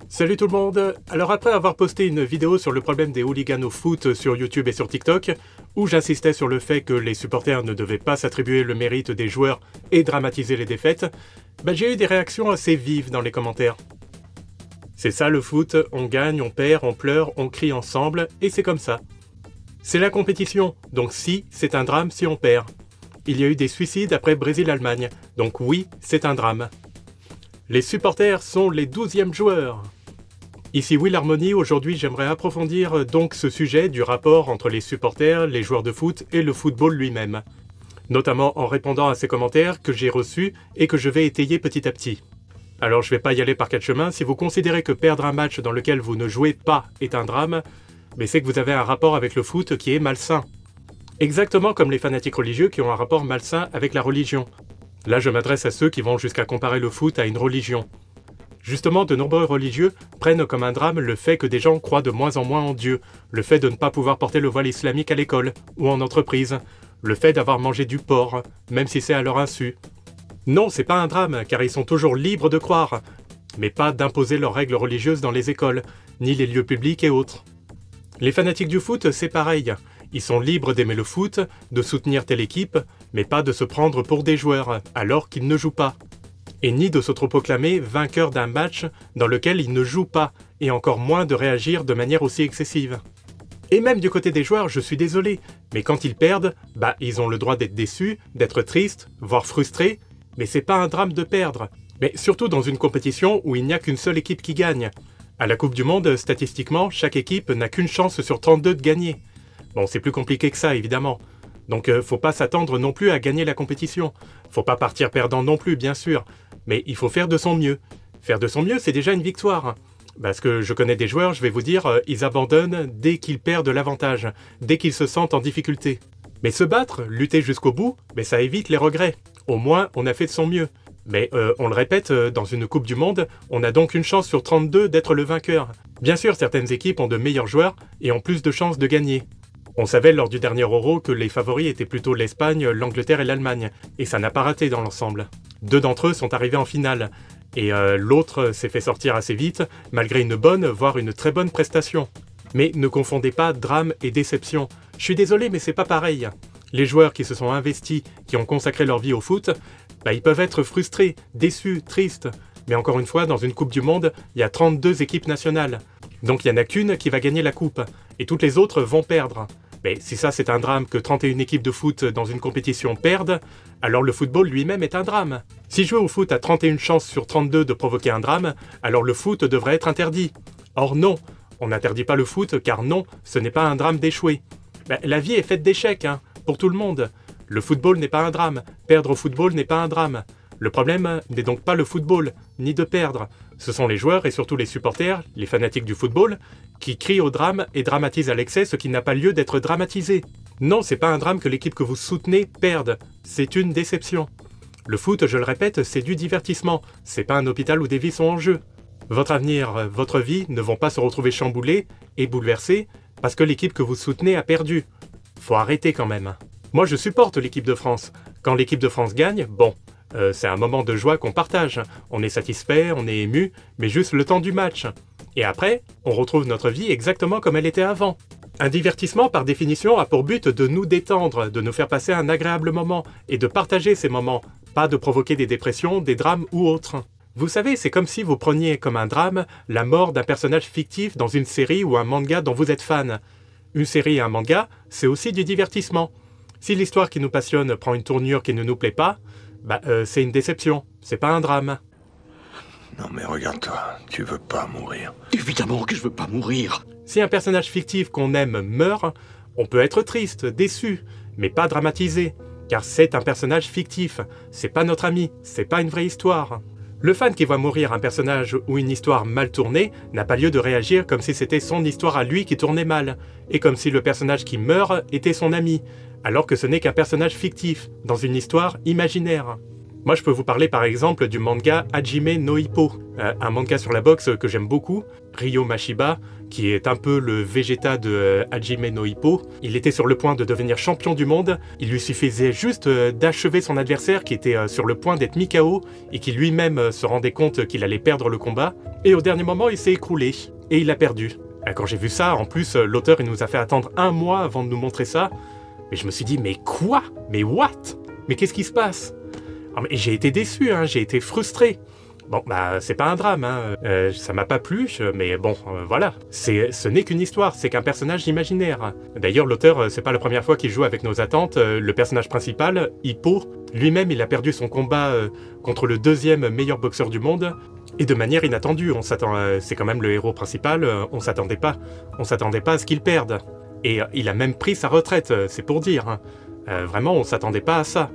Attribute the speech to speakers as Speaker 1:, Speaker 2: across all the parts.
Speaker 1: Salut tout le monde. Alors après avoir posté une vidéo sur le problème des hooligans au foot sur YouTube et sur TikTok, où j'insistais sur le fait que les supporters ne devaient pas s'attribuer le mérite des joueurs et dramatiser les défaites, j'ai eu des réactions assez vives dans les commentaires. C'est ça le foot, on gagne, on perd, on pleure, on crie ensemble, et c'est comme ça. C'est la compétition, donc si, c'est un drame si on perd. Il y a eu des suicides après Brésil-Allemagne, donc oui, c'est un drame. Les supporters sont les 12e joueurs. Ici Will Harmony, aujourd'hui j'aimerais approfondir donc ce sujet du rapport entre les supporters, les joueurs de foot et le football lui-même. Notamment en répondant à ces commentaires que j'ai reçus et que je vais étayer petit à petit. Alors je vais pas y aller par quatre chemins, si vous considérez que perdre un match dans lequel vous ne jouez pas est un drame, mais c'est que vous avez un rapport avec le foot qui est malsain. Exactement comme les fanatiques religieux qui ont un rapport malsain avec la religion. Là je m'adresse à ceux qui vont jusqu'à comparer le foot à une religion. Justement, de nombreux religieux prennent comme un drame le fait que des gens croient de moins en moins en Dieu, le fait de ne pas pouvoir porter le voile islamique à l'école ou en entreprise, le fait d'avoir mangé du porc, même si c'est à leur insu. Non, c'est pas un drame, car ils sont toujours libres de croire, mais pas d'imposer leurs règles religieuses dans les écoles, ni les lieux publics et autres. Les fanatiques du foot, c'est pareil. Ils sont libres d'aimer le foot, de soutenir telle équipe, mais pas de se prendre pour des joueurs, alors qu'ils ne jouent pas. Et ni de s'autoproclamer vainqueur d'un match dans lequel ils ne jouent pas, et encore moins de réagir de manière aussi excessive. Et même du côté des joueurs, je suis désolé, mais quand ils perdent, ils ont le droit d'être déçus, d'être tristes, voire frustrés, mais c'est pas un drame de perdre. Mais surtout dans une compétition où il n'y a qu'une seule équipe qui gagne. À la Coupe du Monde, statistiquement, chaque équipe n'a qu'une chance sur 32 de gagner. Bon, c'est plus compliqué que ça, évidemment. Donc faut pas s'attendre non plus à gagner la compétition. Faut pas partir perdant non plus, bien sûr. Mais il faut faire de son mieux. Faire de son mieux, c'est déjà une victoire. Parce que je connais des joueurs, je vais vous dire, ils abandonnent dès qu'ils perdent l'avantage, dès qu'ils se sentent en difficulté. Mais se battre, lutter jusqu'au bout, ça évite les regrets. Au moins, on a fait de son mieux. Mais on le répète, dans une Coupe du Monde, on a donc une chance sur 32 d'être le vainqueur. Bien sûr, certaines équipes ont de meilleurs joueurs et ont plus de chances de gagner. On savait lors du dernier Euro que les favoris étaient plutôt l'Espagne, l'Angleterre et l'Allemagne, et ça n'a pas raté dans l'ensemble. 2 d'entre eux sont arrivés en finale, et l'autre s'est fait sortir assez vite, malgré une bonne, voire une très bonne prestation. Mais ne confondez pas drame et déception. Je suis désolé, mais c'est pas pareil. Les joueurs qui se sont investis, qui ont consacré leur vie au foot, ils peuvent être frustrés, déçus, tristes. Mais encore une fois, dans une Coupe du Monde, il y a 32 équipes nationales. Donc il n'y en a qu'une qui va gagner la coupe, et toutes les autres vont perdre. Mais si ça c'est un drame que 31 équipes de foot dans une compétition perdent, alors le football lui-même est un drame. Si jouer au foot a 31 chances sur 32 de provoquer un drame, alors le foot devrait être interdit. Or non, on n'interdit pas le foot car non, ce n'est pas un drame d'échouer. La vie est faite d'échecs, pour tout le monde. Le football n'est pas un drame, perdre au football n'est pas un drame. Le problème n'est donc pas le football, ni de perdre. Ce sont les joueurs et surtout les supporters, les fanatiques du football, qui crient au drame et dramatisent à l'excès ce qui n'a pas lieu d'être dramatisé. Non, c'est pas un drame que l'équipe que vous soutenez perde, c'est une déception. Le foot, je le répète, c'est du divertissement, c'est pas un hôpital où des vies sont en jeu. Votre avenir, votre vie ne vont pas se retrouver chamboulés et bouleversés parce que l'équipe que vous soutenez a perdu. Faut arrêter quand même. Moi je supporte l'équipe de France. Quand l'équipe de France gagne, bon, c'est un moment de joie qu'on partage. On est satisfait, on est ému, mais juste le temps du match. Et après, on retrouve notre vie exactement comme elle était avant. Un divertissement, par définition, a pour but de nous détendre, de nous faire passer un agréable moment, et de partager ces moments, pas de provoquer des dépressions, des drames ou autres. Vous savez, c'est comme si vous preniez comme un drame la mort d'un personnage fictif dans une série ou un manga dont vous êtes fan. Une série et un manga, c'est aussi du divertissement. Si l'histoire qui nous passionne prend une tournure qui ne nous plaît pas, c'est une déception, c'est pas un drame.
Speaker 2: Non mais regarde-toi, tu veux pas mourir.
Speaker 3: Évidemment que je veux pas mourir.
Speaker 1: Si un personnage fictif qu'on aime meurt, on peut être triste, déçu, mais pas dramatisé, car c'est un personnage fictif, c'est pas notre ami, c'est pas une vraie histoire. Le fan qui voit mourir un personnage ou une histoire mal tournée n'a pas lieu de réagir comme si c'était son histoire à lui qui tournait mal, et comme si le personnage qui meurt était son ami, alors que ce n'est qu'un personnage fictif, dans une histoire imaginaire. Moi, je peux vous parler par exemple du manga Hajime no Ippo, un manga sur la boxe que j'aime beaucoup. Ryo Mashiba, qui est un peu le Vegeta de Hajime no Ippo, il était sur le point de devenir champion du monde. Il lui suffisait juste d'achever son adversaire qui était sur le point d'être mis KO et qui lui-même se rendait compte qu'il allait perdre le combat. Et au dernier moment, il s'est écroulé et il a perdu. Quand j'ai vu ça, en plus, l'auteur il nous a fait attendre 1 mois avant de nous montrer ça. Mais je me suis dit, mais quoi? Mais what? Mais qu'est-ce qui se passe? J'ai été déçu, hein, j'ai été frustré. Bon, bah, c'est pas un drame, hein. Ça m'a pas plu, mais bon, voilà. Ce n'est qu'une histoire, c'est qu'un personnage imaginaire. D'ailleurs, l'auteur, c'est pas la première fois qu'il joue avec nos attentes. Le personnage principal, Hippo, lui-même, il a perdu son combat contre le 2e meilleur boxeur du monde, et de manière inattendue. C'est quand même le héros principal, on s'attendait pas à ce qu'il perde. Et il a même pris sa retraite, c'est pour dire. Hein. Vraiment, on s'attendait pas à ça.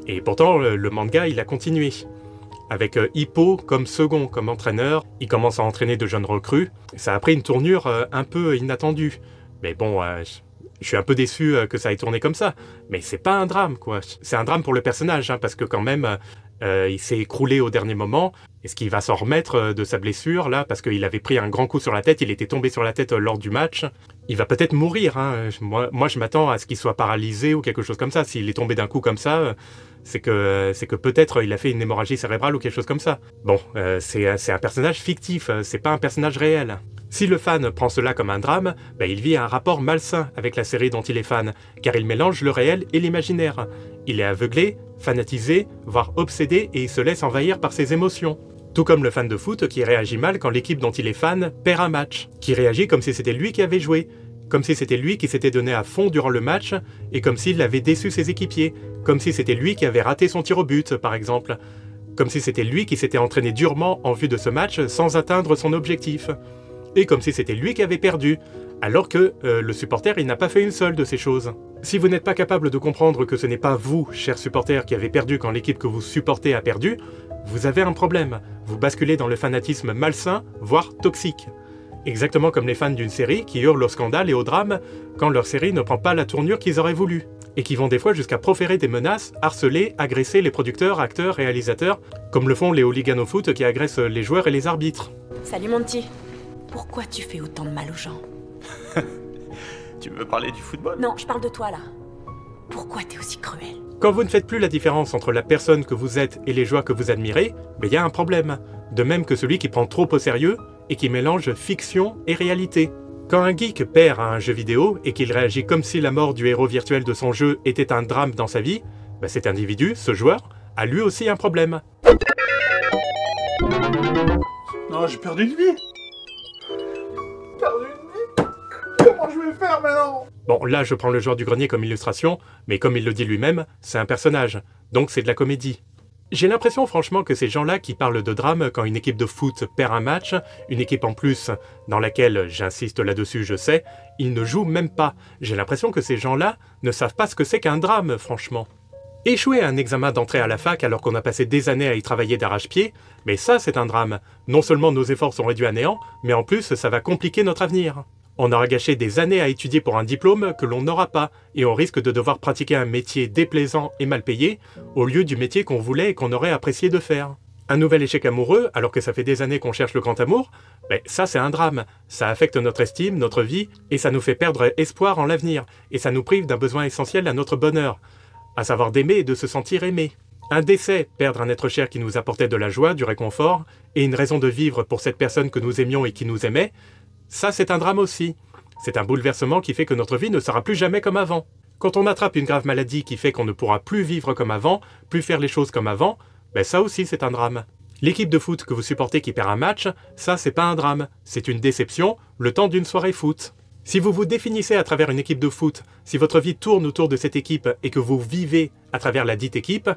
Speaker 1: Et pourtant, le manga, il a continué. Avec Hippo comme second, comme entraîneur, il commence à entraîner de jeunes recrues. Ça a pris une tournure un peu inattendue. Mais bon, je suis un peu déçu que ça ait tourné comme ça. Mais c'est pas un drame, quoi. C'est un drame pour le personnage, hein, parce que quand même, il s'est écroulé au dernier moment. Est-ce qu'il va s'en remettre de sa blessure, là, parce qu'il avait pris un grand coup sur la tête, il était tombé sur la tête lors du match. Il va peut-être mourir, hein. Moi, je m'attends à ce qu'il soit paralysé ou quelque chose comme ça. S'il est tombé d'un coup comme ça, c'est que peut-être il a fait une hémorragie cérébrale ou quelque chose comme ça. Bon, c'est un personnage fictif, c'est pas un personnage réel. Si le fan prend cela comme un drame, il vit un rapport malsain avec la série dont il est fan, car il mélange le réel et l'imaginaire. Il est aveuglé, fanatisé, voire obsédé et il se laisse envahir par ses émotions. Tout comme le fan de foot qui réagit mal quand l'équipe dont il est fan perd un match, qui réagit comme si c'était lui qui avait joué, comme si c'était lui qui s'était donné à fond durant le match, et comme s'il avait déçu ses équipiers, comme si c'était lui qui avait raté son tir au but, par exemple, comme si c'était lui qui s'était entraîné durement en vue de ce match sans atteindre son objectif, et comme si c'était lui qui avait perdu, alors que le supporter il n'a pas fait une seule de ces choses. Si vous n'êtes pas capable de comprendre que ce n'est pas vous, chers supporters, qui avez perdu quand l'équipe que vous supportez a perdu, vous avez un problème. Vous basculez dans le fanatisme malsain, voire toxique. Exactement comme les fans d'une série qui hurlent au scandale et au drame quand leur série ne prend pas la tournure qu'ils auraient voulu, et qui vont des fois jusqu'à proférer des menaces, harceler, agresser les producteurs, acteurs, réalisateurs, comme le font les hooligans au foot qui agressent les joueurs et les arbitres.
Speaker 4: Salut mon petit. Pourquoi tu fais autant de mal aux gens?
Speaker 5: Tu veux parler du football?
Speaker 4: Non, je parle de toi là. Pourquoi t'es aussi cruel?
Speaker 1: Quand vous ne faites plus la différence entre la personne que vous êtes et les joies que vous admirez, il y a un problème. De même que celui qui prend trop au sérieux et qui mélange fiction et réalité. Quand un geek perd à un jeu vidéo et qu'il réagit comme si la mort du héros virtuel de son jeu était un drame dans sa vie, cet individu, ce joueur, a lui aussi un problème.
Speaker 6: Non, j'ai perdu une vie. Comment je vais faire maintenant?
Speaker 1: Bon, là je prends le joueur du grenier comme illustration, mais comme il le dit lui-même, c'est un personnage, donc c'est de la comédie. J'ai l'impression franchement que ces gens-là qui parlent de drame quand une équipe de foot perd un match, une équipe en plus dans laquelle, j'insiste là-dessus, je sais, ils ne jouent même pas. J'ai l'impression que ces gens-là ne savent pas ce que c'est qu'un drame, franchement. Échouer à un examen d'entrée à la fac alors qu'on a passé des années à y travailler d'arrache-pied, mais ça c'est un drame. Non seulement nos efforts sont réduits à néant, mais en plus ça va compliquer notre avenir. On aura gâché des années à étudier pour un diplôme que l'on n'aura pas, et on risque de devoir pratiquer un métier déplaisant et mal payé, au lieu du métier qu'on voulait et qu'on aurait apprécié de faire. Un nouvel échec amoureux, alors que ça fait des années qu'on cherche le grand amour, ça c'est un drame. Ça affecte notre estime, notre vie, et ça nous fait perdre espoir en l'avenir, et ça nous prive d'un besoin essentiel à notre bonheur, à savoir d'aimer et de se sentir aimé. Un décès, perdre un être cher qui nous apportait de la joie, du réconfort, et une raison de vivre pour cette personne que nous aimions et qui nous aimait, ça c'est un drame aussi. C'est un bouleversement qui fait que notre vie ne sera plus jamais comme avant. Quand on attrape une grave maladie qui fait qu'on ne pourra plus vivre comme avant, plus faire les choses comme avant, ça aussi c'est un drame. L'équipe de foot que vous supportez qui perd un match, ça c'est pas un drame, c'est une déception, le temps d'une soirée foot. Si vous vous définissez à travers une équipe de foot, si votre vie tourne autour de cette équipe et que vous vivez à travers la dite équipe,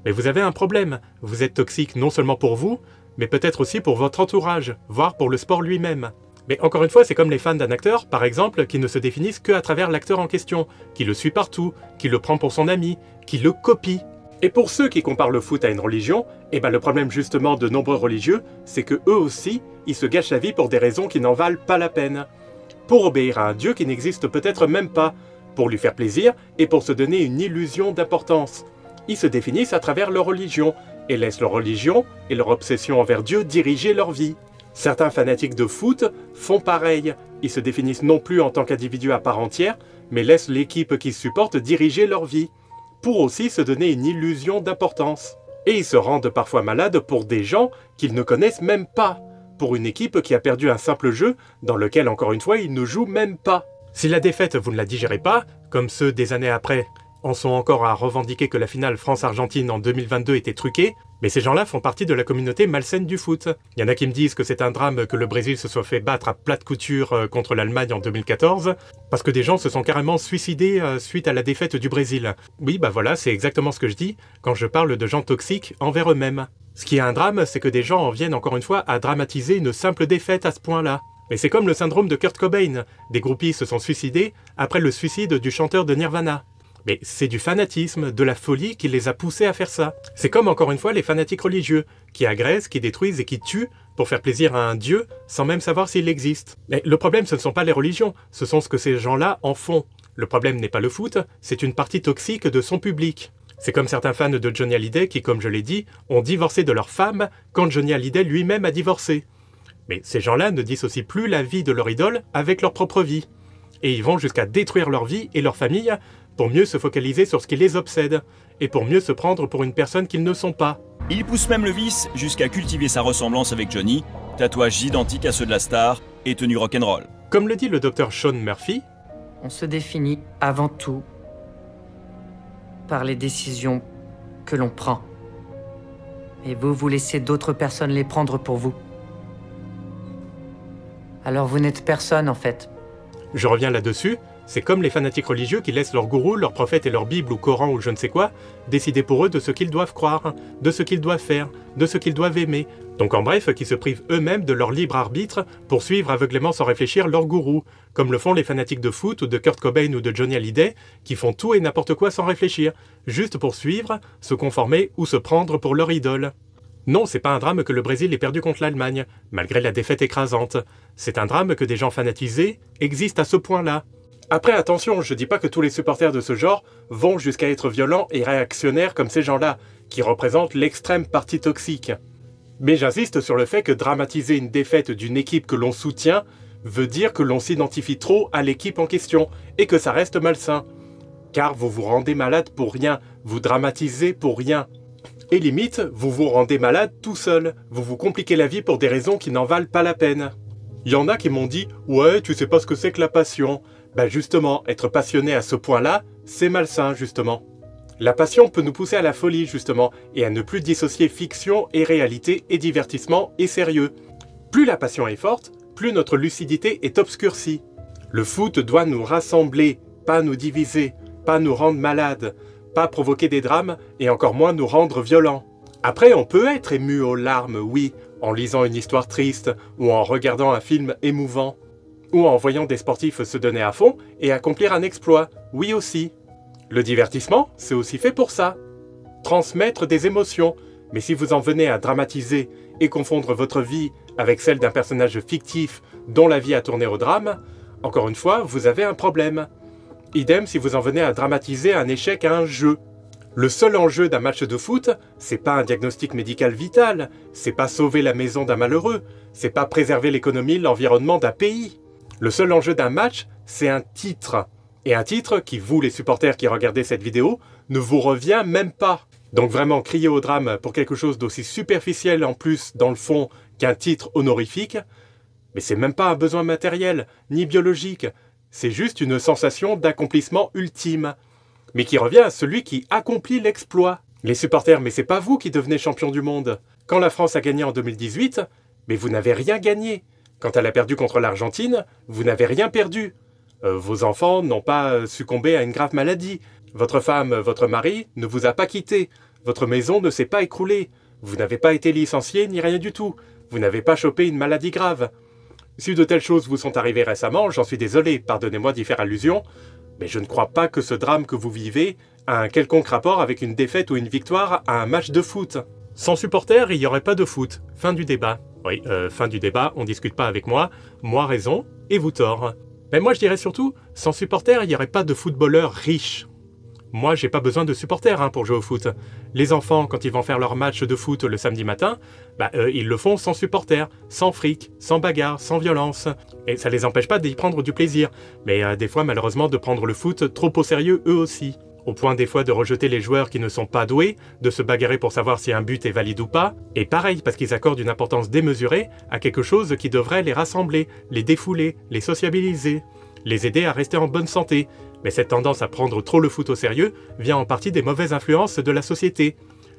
Speaker 1: vous avez un problème. Vous êtes toxique non seulement pour vous, mais peut-être aussi pour votre entourage, voire pour le sport lui-même. Mais encore une fois, c'est comme les fans d'un acteur, par exemple, qui ne se définissent qu'à travers l'acteur en question, qui le suit partout, qui le prend pour son ami, qui le copie. Et pour ceux qui comparent le foot à une religion, le problème justement de nombreux religieux, c'est que eux aussi, ils se gâchent la vie pour des raisons qui n'en valent pas la peine. Pour obéir à un Dieu qui n'existe peut-être même pas, pour lui faire plaisir et pour se donner une illusion d'importance. ils se définissent à travers leur religion, et laissent leur religion et leur obsession envers Dieu diriger leur vie. Certains fanatiques de foot font pareil, ils se définissent non plus en tant qu'individus à part entière, mais laissent l'équipe qu'ils supportent diriger leur vie, pour aussi se donner une illusion d'importance. Et ils se rendent parfois malades pour des gens qu'ils ne connaissent même pas, pour une équipe qui a perdu un simple jeu dans lequel, encore une fois, ils ne jouent même pas. Si la défaite, vous ne la digérez pas, comme ceux des années après en sont encore à revendiquer que la finale France-Argentine en 2022 était truquée, mais ces gens-là font partie de la communauté malsaine du foot. Il y en a qui me disent que c'est un drame que le Brésil se soit fait battre à plate couture contre l'Allemagne en 2014, parce que des gens se sont carrément suicidés suite à la défaite du Brésil. Oui, bah voilà, c'est exactement ce que je dis quand je parle de gens toxiques envers eux-mêmes. Ce qui est un drame, c'est que des gens en viennent encore une fois à dramatiser une simple défaite à ce point-là. Mais c'est comme le syndrome de Kurt Cobain. Des groupies se sont suicidés après le suicide du chanteur de Nirvana. Mais c'est du fanatisme, de la folie qui les a poussés à faire ça. C'est comme encore une fois les fanatiques religieux, qui agressent, qui détruisent et qui tuent pour faire plaisir à un dieu sans même savoir s'il existe. Mais le problème, ce ne sont pas les religions, ce sont ce que ces gens-là en font. Le problème n'est pas le foot, c'est une partie toxique de son public. C'est comme certains fans de Johnny Hallyday qui, comme je l'ai dit, ont divorcé de leur femme quand Johnny Hallyday lui-même a divorcé. Mais ces gens-là ne dissocient plus la vie de leur idole avec leur propre vie. Et ils vont jusqu'à détruire leur vie et leur famille pour mieux se focaliser sur ce qui les obsède, et pour mieux se prendre pour une personne qu'ils ne sont pas.
Speaker 7: Il pousse même le vice jusqu'à cultiver sa ressemblance avec Johnny, tatouages identiques à ceux de la star et tenue rock'n'roll.
Speaker 1: Comme le dit le docteur Sean Murphy,
Speaker 8: on se définit avant tout par les décisions que l'on prend. Et vous laissez d'autres personnes les prendre pour vous. Alors vous n'êtes personne en fait.
Speaker 1: Je reviens là-dessus, c'est comme les fanatiques religieux qui laissent leur gourou, leur prophète et leur Bible ou Coran ou je ne sais quoi décider pour eux de ce qu'ils doivent croire, de ce qu'ils doivent faire, de ce qu'ils doivent aimer. Donc en bref, qui se privent eux-mêmes de leur libre arbitre pour suivre aveuglément sans réfléchir leur gourou, comme le font les fanatiques de foot ou de Kurt Cobain ou de Johnny Hallyday, qui font tout et n'importe quoi sans réfléchir, juste pour suivre, se conformer ou se prendre pour leur idole. Non, c'est pas un drame que le Brésil ait perdu contre l'Allemagne, malgré la défaite écrasante. C'est un drame que des gens fanatisés existent à ce point-là. Après, attention, je dis pas que tous les supporters de ce genre vont jusqu'à être violents et réactionnaires comme ces gens-là, qui représentent l'extrême partie toxique. Mais j'insiste sur le fait que dramatiser une défaite d'une équipe que l'on soutient veut dire que l'on s'identifie trop à l'équipe en question, et que ça reste malsain. Car vous vous rendez malade pour rien, vous dramatisez pour rien. Et limite, vous vous rendez malade tout seul, vous vous compliquez la vie pour des raisons qui n'en valent pas la peine. Il y en a qui m'ont dit « Ouais, tu sais pas ce que c'est que la passion ». Ben justement, être passionné à ce point-là, c'est malsain justement. La passion peut nous pousser à la folie justement, et à ne plus dissocier fiction et réalité et divertissement et sérieux. Plus la passion est forte, plus notre lucidité est obscurcie. Le foot doit nous rassembler, pas nous diviser, pas nous rendre malades, pas provoquer des drames et encore moins nous rendre violents. Après, on peut être ému aux larmes, oui, en lisant une histoire triste ou en regardant un film émouvant. Ou en voyant des sportifs se donner à fond et accomplir un exploit, oui aussi. Le divertissement, c'est aussi fait pour ça. Transmettre des émotions, mais si vous en venez à dramatiser et confondre votre vie avec celle d'un personnage fictif dont la vie a tourné au drame, encore une fois, vous avez un problème. Idem si vous en venez à dramatiser un échec à un jeu. Le seul enjeu d'un match de foot, c'est pas un diagnostic médical vital, c'est pas sauver la maison d'un malheureux, c'est pas préserver l'économie, l'environnement d'un pays. Le seul enjeu d'un match, c'est un titre. Et un titre qui, vous les supporters qui regardez cette vidéo, ne vous revient même pas. Donc vraiment crier au drame pour quelque chose d'aussi superficiel en plus dans le fond qu'un titre honorifique, mais c'est même pas un besoin matériel, ni biologique, c'est juste une sensation d'accomplissement ultime. Mais qui revient à celui qui accomplit l'exploit. Les supporters, mais c'est pas vous qui devenez champion du monde. Quand la France a gagné en 2018, mais vous n'avez rien gagné. Quand elle a perdu contre l'Argentine, vous n'avez rien perdu. Vos enfants n'ont pas succombé à une grave maladie. Votre femme, votre mari ne vous a pas quitté. Votre maison ne s'est pas écroulée. Vous n'avez pas été licencié ni rien du tout. Vous n'avez pas chopé une maladie grave. Si de telles choses vous sont arrivées récemment, j'en suis désolé, pardonnez-moi d'y faire allusion, mais je ne crois pas que ce drame que vous vivez a un quelconque rapport avec une défaite ou une victoire à un match de foot. Sans supporters, il n'y aurait pas de foot. Fin du débat. Oui, fin du débat, on discute pas avec moi raison, et vous tort. Mais moi je dirais surtout, sans supporters, il n'y aurait pas de footballeurs riches. Moi, j'ai pas besoin de supporters pour jouer au foot. Les enfants, quand ils vont faire leur match de foot le samedi matin, ils le font sans supporters, sans fric, sans bagarre, sans violence. Et ça les empêche pas d'y prendre du plaisir. Mais des fois, malheureusement, de prendre le foot trop au sérieux eux aussi. Au point des fois de rejeter les joueurs qui ne sont pas doués, de se bagarrer pour savoir si un but est valide ou pas, et pareil parce qu'ils accordent une importance démesurée à quelque chose qui devrait les rassembler, les défouler, les sociabiliser, les aider à rester en bonne santé. Mais cette tendance à prendre trop le foot au sérieux vient en partie des mauvaises influences de la société.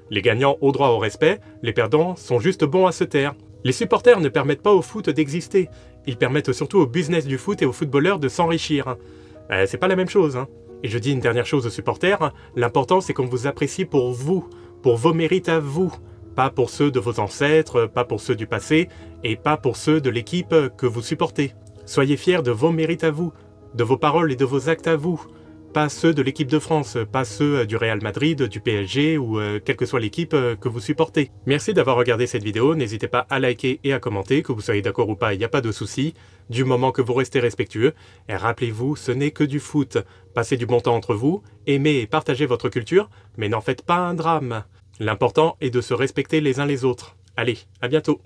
Speaker 1: Les gagnants ont droit au respect, les perdants sont juste bons à se taire. Les supporters ne permettent pas au foot d'exister, ils permettent surtout au business du foot et aux footballeurs de s'enrichir. C'est pas la même chose. Et je dis une dernière chose aux supporters, l'important c'est qu'on vous apprécie pour vous, pour vos mérites à vous, pas pour ceux de vos ancêtres, pas pour ceux du passé, et pas pour ceux de l'équipe que vous supportez. Soyez fiers de vos mérites à vous, de vos paroles et de vos actes à vous, pas ceux de l'équipe de France, pas ceux du Real Madrid, du PSG ou quelle que soit l'équipe que vous supportez. Merci d'avoir regardé cette vidéo, n'hésitez pas à liker et à commenter, que vous soyez d'accord ou pas, il n'y a pas de souci, du moment que vous restez respectueux. Et rappelez-vous, ce n'est que du foot. Passez du bon temps entre vous, aimez et partagez votre culture, mais n'en faites pas un drame. L'important est de se respecter les uns les autres. Allez, à bientôt.